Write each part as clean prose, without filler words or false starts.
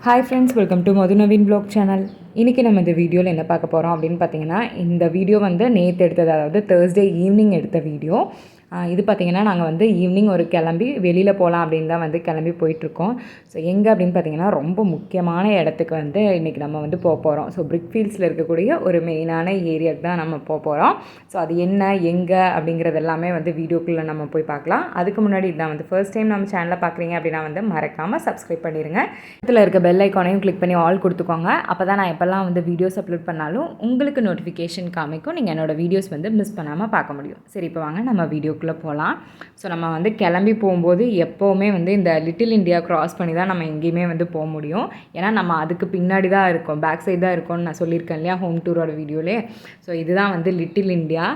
Hi friends, welcome to Madhu Naveen vlog channel. இன்றைக்கி நம்ம இந்த வீடியோவில் என்ன பார்க்க போகிறோம் அப்படின்னு பார்த்தீங்கன்னா, இந்த வீடியோ வந்து நேற்று எடுத்தது, அதாவது தேர்ஸ்டே ஈவினிங் எடுத்த வீடியோ. இது பார்த்திங்கன்னா நாங்கள் வந்து ஈவினிங் ஒரு கிளம்பி வெளியில் போகலாம் அப்படின்னு தான் வந்து கிளம்பி போயிட்டுருக்கோம். ஸோ எங்கே அப்படின்னு பார்த்திங்கன்னா, ரொம்ப முக்கியமான இடத்துக்கு வந்து இன்றைக்கி நம்ம வந்து போகிறோம். ஸோ பிரிக்ஃபீல்ட்ஸில் இருக்கக்கூடிய ஒரு மெயினான ஏரியாவுக்கு தான் நம்ம போகிறோம். ஸோ அது என்ன, எங்கே அப்படிங்கிறது எல்லாமே வந்து வீடியோக்குள்ளே நம்ம போய் பார்க்கலாம். அதுக்கு முன்னாடி இதான் வந்து ஃபர்ஸ்ட் டைம் நம்ம சேனலை பார்க்குறீங்க அப்படின்னா வந்து மறக்காமல் சப்ஸ்கிரைப் பண்ணிடுங்க. இதில் இருக்க பெல் ஐக்கானையும் கிளிக் பண்ணி ஆல் கொடுத்துக்கோங்க. அப்போ தான் நான் எப்போல்லாம் வந்து வீடியோஸ் அப்லோட் பண்ணாலும் உங்களுக்கு நோட்டிஃபிகேஷன் காமிக்கும். நீங்கள் என்னோடய வீடியோஸ் வந்து மிஸ் பண்ணாமல் பார்க்க முடியும். சரி, இப்போ வாங்க நம்ம வீடியோக்குள்ளே போகலாம். ஸோ நம்ம வந்து கிளம்பி போகும்போது எப்போவுமே வந்து இந்த லிட்டில் இந்தியா க்ராஸ் பண்ணி தான் நம்ம எங்கேயுமே வந்து போக முடியும். ஏன்னா நம்ம அதுக்கு பின்னாடி தான் இருக்கோம், பேக் சைடு தான் இருக்கோம்னு நான் சொல்லியிருக்கேன் இல்லையா ஹோம் டூரோட வீடியோலே. ஸோ இதுதான் வந்து லிட்டில் இந்தியா.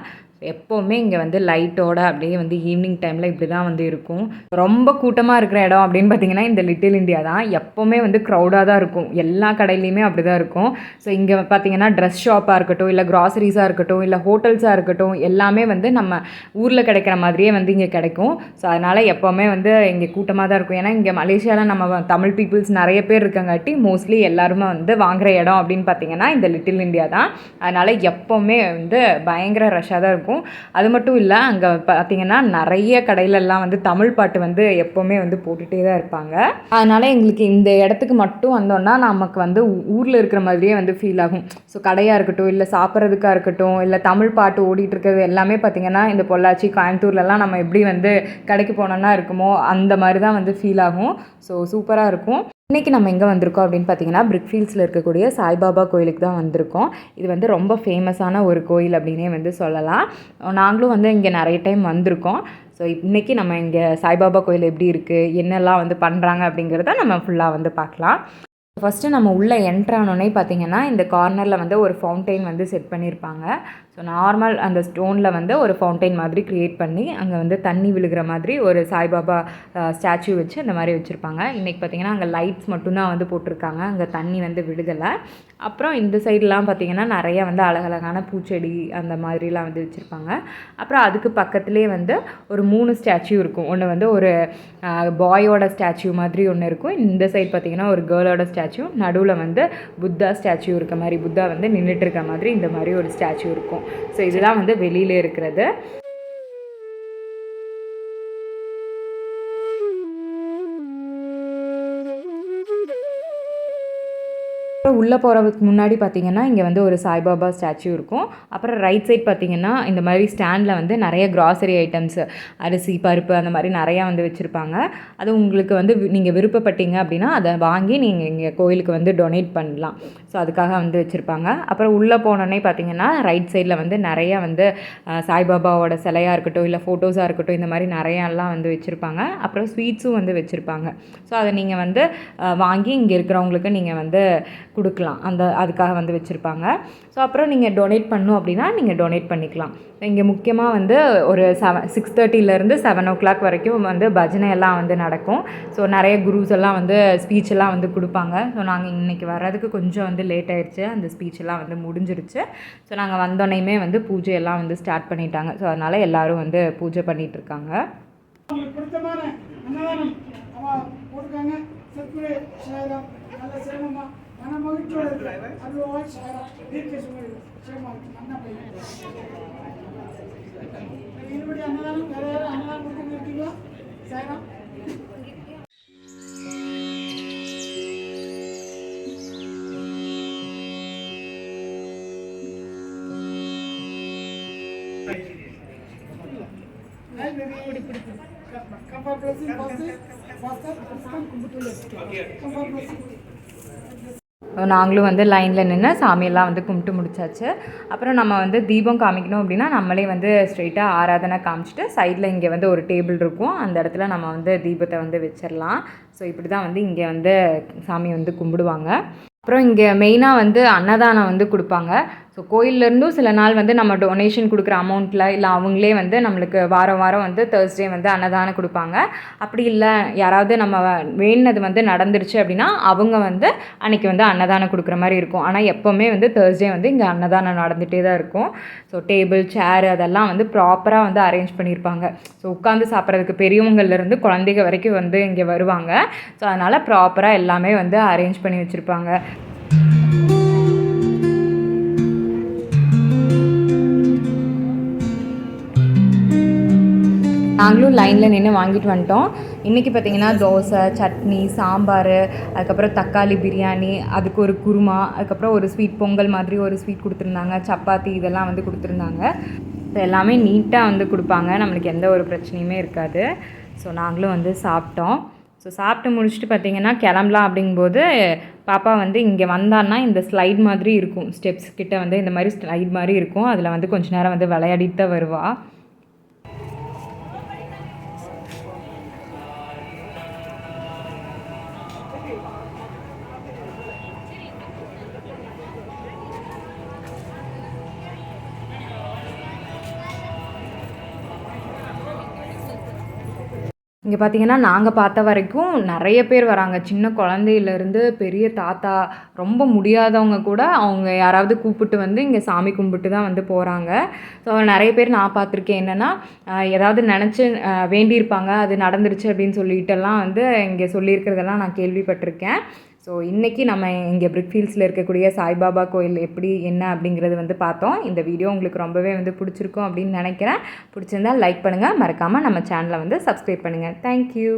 எப்போவுமே இங்கே வந்து லைட்டோட அப்படியே வந்து ஈவினிங் டைமில் இப்படி தான் வந்து இருக்கும். ரொம்ப கூட்டமாக இருக்கிற இடம் அப்படின்னு பார்த்தீங்கன்னா இந்த லிட்டில் இந்தியா தான். எப்போவுமே வந்து க்ரௌடாக தான் இருக்கும், எல்லா கடையிலையுமே அப்படி தான் இருக்கும். ஸோ இங்கே பார்த்தீங்கன்னா ட்ரெஸ் ஷாப்பாக இருக்கட்டும், இல்லை க்ராசரிஸாக இருக்கட்டும், இல்லை ஹோட்டல்ஸாக இருக்கட்டும், எல்லாமே வந்து நம்ம ஊரில் கிடைக்கிற மாதிரியே வந்து இங்கே கிடைக்கும். ஸோ அதனால் எப்போவுமே வந்து இங்கே கூட்டமாக தான் இருக்கும். ஏன்னா இங்கே மலேசியாவில் நம்ம தமிழ் பீப்புள்ஸ் நிறைய பேர் இருக்கங்காட்டி மோஸ்ட்லி எல்லாருமே வந்து வாங்குகிற இடம் அப்படின்னு பார்த்தீங்கன்னா இந்த லிட்டில் இந்தியா தான். அதனால் எப்போவுமே வந்து பயங்கர ரஷ்ஷாக தான் இருக்கும். அது மட்டும் இல்லை, அங்கே பார்த்தீங்கன்னா நிறைய கடையிலெல்லாம் வந்து தமிழ் பாட்டு வந்து எப்போவுமே வந்து போட்டுகிட்டே தான் இருப்பாங்க. அதனால் எங்களுக்கு இந்த இடத்துக்கு மட்டும் வந்தோன்னா நமக்கு வந்து ஊரில் இருக்கிற மாதிரியே வந்து ஃபீல் ஆகும். ஸோ கடையாக இருக்கட்டும், இல்லை சாப்பிட்றதுக்காக இருக்கட்டும், இல்லை தமிழ் பாட்டு ஓடிட்டு இருக்கிறது எல்லாமே பார்த்திங்கன்னா இந்த பொள்ளாச்சி, கோயம்புத்தூர்லலாம் நம்ம எப்படி வந்து கடைக்கு போனோன்னா இருக்குமோ அந்த மாதிரி தான் வந்து ஃபீல் ஆகும். ஸோ சூப்பராக இருக்கும். இன்றைக்கி நம்ம எங்கே வந்திருக்கோம் அப்படின்னு பார்த்தீங்கன்னா, பிரிக்ஃபீல்ட்ஸில் இருக்கக்கூடிய சாய்பாபா கோயிலுக்கு தான் வந்திருக்கோம். இது வந்து ரொம்ப ஃபேமஸான ஒரு கோயில் அப்படின்னே வந்து சொல்லலாம். நாங்களும் வந்து இங்கே நிறைய டைம் வந்திருக்கோம். ஸோ இன்றைக்கி நம்ம இங்கே சாய்பாபா கோயில் எப்படி இருக்குது, என்னெல்லாம் வந்து பண்ணுறாங்க அப்படிங்கிறத நம்ம ஃபுல்லாக வந்து பார்க்கலாம். ஃபஸ்ட்டு நம்ம உள்ளே என்ட்ரானோடனே பார்த்திங்கன்னா இந்த கார்னரில் வந்து ஒரு ஃபவுண்டைன் வந்து செட் பண்ணியிருப்பாங்க. ஸோ நார்மல் அந்த ஸ்டோனில் வந்து ஒரு ஃபவுண்டைன் மாதிரி க்ரியேட் பண்ணி அங்கே வந்து தண்ணி விழுகிற மாதிரி ஒரு சாய்பாபா ஸ்டாச்சு வச்சு அந்த மாதிரி வச்சுருப்பாங்க. இன்றைக்கி பார்த்திங்கன்னா அங்கே லைட்ஸ் மட்டும்தான் வந்து போட்டிருக்காங்க, அங்கே தண்ணி வந்து விழுகலை. அப்புறம் இந்த சைட்லாம் பார்த்திங்கன்னா நிறையா வந்து அழகழகான பூச்செடி அந்த மாதிரிலாம் வந்து வச்சுருப்பாங்க. அப்புறம் அதுக்கு பக்கத்துலேயே வந்து ஒரு 3 ஸ்டாச்சு இருக்கும். ஒன்று வந்து ஒரு பாயோட ஸ்டாச்சு மாதிரி ஒன்று இருக்கும். இந்த சைட் பார்த்திங்கன்னா ஒரு கேர்ளோட ஸ்டாச்சு, நடுவில் வந்து புத்தா ஸ்டாச்சு இருக்க மாதிரி, புத்தா வந்து நின்றுட்டு இருக்க மாதிரி இந்த மாதிரி ஒரு ஸ்டாச்சு இருக்கும். ஸோ இதெல்லாம் வந்து வெளியில் இருக்கிறது. உள்ளே போகிறதுக்கு முன்னாடி பார்த்திங்கன்னா இங்கே வந்து ஒரு சாய்பாபா ஸ்டாச்சு இருக்கும். அப்புறம் ரைட் சைட் பார்த்திங்கன்னா இந்த மாதிரி ஸ்டாண்டில் வந்து நிறைய க்ராசரி ஐட்டம்ஸு, அரிசி, பருப்பு அந்த மாதிரி நிறையா வந்து வச்சுருப்பாங்க. அது உங்களுக்கு வந்து நீங்கள் விருப்பப்பட்டீங்க அப்படின்னா அதை வாங்கி நீங்கள் இங்கே கோயிலுக்கு வந்து டொனேட் பண்ணலாம். ஸோ அதுக்காக வந்து வச்சுருப்பாங்க. அப்புறம் உள்ளே போனோன்னே பார்த்திங்கன்னா ரைட் சைடில் வந்து நிறையா வந்து சாய்பாபாவோட சிலையாக இருக்கட்டும், இல்லை ஃபோட்டோஸாக இருக்கட்டும், இந்த மாதிரி நிறையாலாம் வந்து வச்சுருப்பாங்க. அப்புறம் ஸ்வீட்ஸும் வந்து வச்சுருப்பாங்க. ஸோ அதை நீங்கள் வந்து வாங்கி இங்கே இருக்கிறவங்களுக்கு நீங்கள் வந்து கொடுக்கலாம், அதுக்காக வந்து வச்சுருப்பாங்க. ஸோ அப்புறம் நீங்கள் டொனேட் பண்ணணும் அப்படின்னா நீங்கள் டொனேட் பண்ணிக்கலாம். இங்கே முக்கியமாக வந்து ஒரு 6:30 7 o'clock வரைக்கும் வந்து பஜனை எல்லாம் வந்து நடக்கும். ஸோ நிறைய குருஸ் எல்லாம் வந்து ஸ்பீச் எல்லாம் வந்து கொடுப்பாங்க. ஸோ நாங்கள் இன்றைக்கி வர்றதுக்கு கொஞ்சம் வந்து லேட் ஆகிடுச்சு, அந்த ஸ்பீச் எல்லாம் வந்து முடிஞ்சிருச்சு. ஸோ நாங்கள் வந்தோடனேயுமே வந்து பூஜையெல்லாம் வந்து ஸ்டார்ட் பண்ணிட்டாங்க. ஸோ அதனால் எல்லோரும் வந்து பூஜை பண்ணிகிட்ருக்காங்க. மன மகிழ்ச்சியோட இருபடி அன்னதானம் வேற யாரும் அன்னதானம் கொடுத்துட்டு இருக்கீங்களா? சாயரம் நாங்களும் வந்து லைனில் நின்று சாமியெல்லாம் வந்து கும்பிட்டு முடிச்சாச்சு. அப்புறம் நம்ம வந்து தீபம் காமிக்கணும் அப்படின்னா நம்மளே வந்து ஸ்ட்ரெயிட்டாக ஆராதனை காமிச்சிட்டு சைடில் இங்கே வந்து ஒரு டேபிள் இருக்கும், அந்த இடத்துல நம்ம வந்து தீபத்தை வந்து வச்சிடலாம். ஸோ இப்படி தான் வந்து இங்கே வந்து சாமி வந்து கும்பிடுவாங்க. அப்புறம் இங்கே மெயினாக வந்து அன்னதானம் வந்து கொடுப்பாங்க. ஸோ கோயிலேருந்தும் சில நாள் வந்து நம்ம டொனேஷன் கொடுக்குற அமௌண்ட்டில் இல்லை அவங்களே வந்து நம்மளுக்கு வாரம் வாரம் வந்து தேர்ஸ்டே வந்து அன்னதானம் கொடுப்பாங்க. அப்படி இல்லை யாராவது நம்ம வேண்டினது வந்து நடந்துருச்சு அப்படின்னா அவங்க வந்து அன்றைக்கி வந்து அன்னதானம் கொடுக்குற மாதிரி இருக்கும். ஆனால் எப்போவுமே வந்து தேர்ஸ்டே வந்து இங்கே அன்னதானம் நடந்துகிட்டே தான் இருக்கும். ஸோ டேபிள் சேர் அதெல்லாம் வந்து ப்ராப்பராக வந்து அரேஞ்ச் பண்ணியிருப்பாங்க. ஸோ உட்காந்து சாப்பிட்றதுக்கு பெரியவங்கள்லேருந்து குழந்தைங்க வரைக்கும் வந்து இங்கே வருவாங்க. ஸோ அதனால் ப்ராப்பராக எல்லாமே வந்து அரேஞ்ச் பண்ணி வச்சுருப்பாங்க. நாங்களும் லைனில் நின்று வாங்கிட்டு வந்துட்டோம். இன்றைக்கி பார்த்திங்கன்னா தோசை, சட்னி, சாம்பார், அதுக்கப்புறம் தக்காளி பிரியாணி, அதுக்கு ஒரு குருமா, அதுக்கப்புறம் ஒரு ஸ்வீட் பொங்கல் மாதிரி ஒரு ஸ்வீட் கொடுத்துருந்தாங்க, சப்பாத்தி இதெல்லாம் வந்து கொடுத்துருந்தாங்க. ஸோ எல்லாமே நீட்டாக வந்து கொடுப்பாங்க, நம்மளுக்கு எந்த ஒரு பிரச்சனையுமே இருக்காது. ஸோ நாங்களும் வந்து சாப்பிட்டோம். ஸோ சாப்பிட்டு முடிச்சுட்டு பார்த்திங்கன்னா கிளம்பலாம் அப்படிங்கும்போது பாப்பா வந்து இங்கே வந்தான்னா இந்த ஸ்லைட் மாதிரி இருக்கும், ஸ்டெப்ஸ் கிட்ட வந்து இந்த மாதிரி ஸ்லைட் மாதிரி இருக்கும், அதில் வந்து கொஞ்ச நேரம் வந்து விளையாடிட்டு தான் வருவாள். இங்கே பார்த்திங்கன்னா நாங்கள் பார்த்த வரைக்கும் நிறைய பேர் வராங்க. சின்ன குழந்தையிலேருந்து பெரிய தாத்தா, ரொம்ப முடியாதவங்க கூட அவங்க யாராவது கூப்பிட்டு வந்து இங்கே சாமி கும்பிட்டு தான் வந்து போகிறாங்க. ஸோ நிறைய பேர் நான் பார்த்துருக்கேன். என்னென்னா ஏதாவது நினச்சி வேண்டியிருப்பாங்க, அது நடந்துருச்சு அப்படின்னு சொல்லிட்டெல்லாம் வந்து இங்கே சொல்லியிருக்கிறதெல்லாம் நான் கேள்விப்பட்டிருக்கேன். ஸோ இன்றைக்கி நம்ம இங்கே பிரிக்ஃபீல்ட்ஸில் இருக்கக்கூடிய சாய்பாபா கோயில் எப்படி என்ன அப்படிங்கிறது வந்து பார்த்தோம். இந்த வீடியோ உங்களுக்கு ரொம்பவே வந்து பிடிச்சிருக்கும் அப்படின்னு நினைக்கிறேன். பிடிச்சிருந்தால் லைக் பண்ணுங்கள், மறக்காமல் நம்ம சேனலை வந்து சப்ஸ்கிரைப் பண்ணுங்கள். தேங்க்யூ.